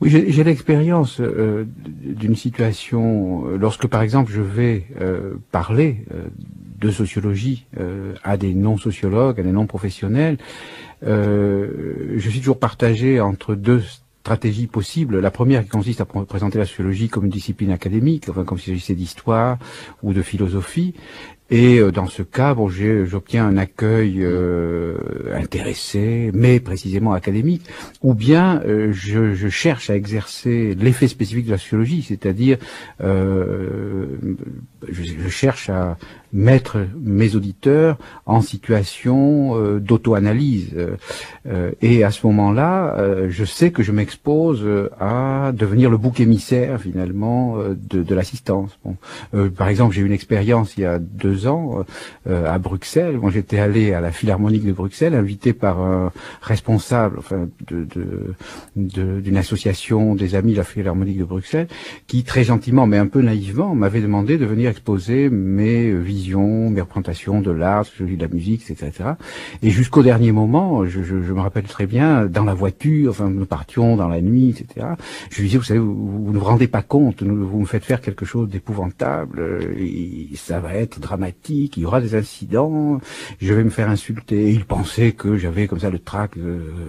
Oui, j'ai l'expérience d'une situation lorsque, par exemple, je vais parler de sociologie à des non-sociologues, à des non-professionnels. Je suis toujours partagé entre deux stratégies possibles. La première qui consiste à présenter la sociologie comme une discipline académique, enfin comme s'il s'agissait d'histoire ou de philosophie. Et dans ce cas, bon, j'obtiens un accueil intéressé, mais précisément académique, ou bien je cherche à exercer l'effet spécifique de la sociologie, c'est-à-dire je cherche à mettre mes auditeurs en situation d'auto-analyse. Et à ce moment-là, je sais que je m'expose à devenir le bouc émissaire finalement de l'assistance. Bon. Par exemple, j'ai eu une expérience il y a 2 ans à Bruxelles. Moi, j'étais allé à la Philharmonique de Bruxelles, invité par un responsable, enfin, d'une association des amis de la Philharmonique de Bruxelles, qui très gentiment, mais un peu naïvement, m'avait demandé de venir exposer mes visions, mes représentations de l'art, de la musique, etc. Et jusqu'au dernier moment, je me rappelle très bien, dans la voiture, enfin, nous partions dans la nuit, etc. Je lui disais, vous savez, vous ne vous rendez pas compte, vous me faites faire quelque chose d'épouvantable, et ça va être dramatique, il y aura des incidents, je vais me faire insulter. Et il pensait que j'avais comme ça le trac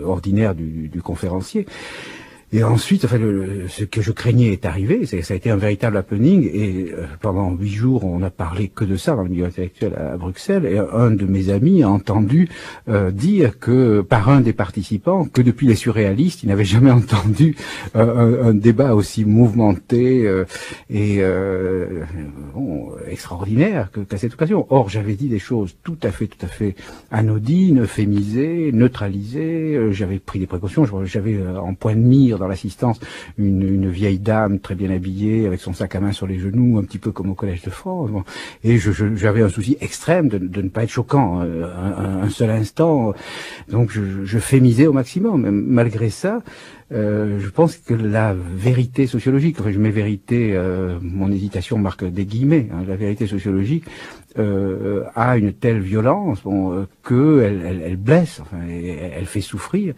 ordinaire du conférencier. Et ensuite, enfin, ce que je craignais est arrivé, ça a été un véritable happening, et pendant 8 jours, on n'a parlé que de ça dans le milieu intellectuel à Bruxelles, et un de mes amis a entendu dire que, par un des participants, que depuis les surréalistes, il n'avait jamais entendu un débat aussi mouvementé et bon, extraordinaire qu'à cette occasion. Or, j'avais dit des choses tout à fait anodines, euphémisées, neutralisées, j'avais pris des précautions, j'avais en point de mire dans l'assistance une vieille dame très bien habillée avec son sac à main sur les genoux, un petit peu comme au Collège de France. Bon. Et j'avais un souci extrême de ne pas être choquant un seul instant. Donc je fémisais au maximum. Malgré ça, je pense que la vérité sociologique, enfin je mets vérité, mon hésitation marque des guillemets, hein, la vérité sociologique a une telle violence, bon, que elle blesse, enfin, elle fait souffrir.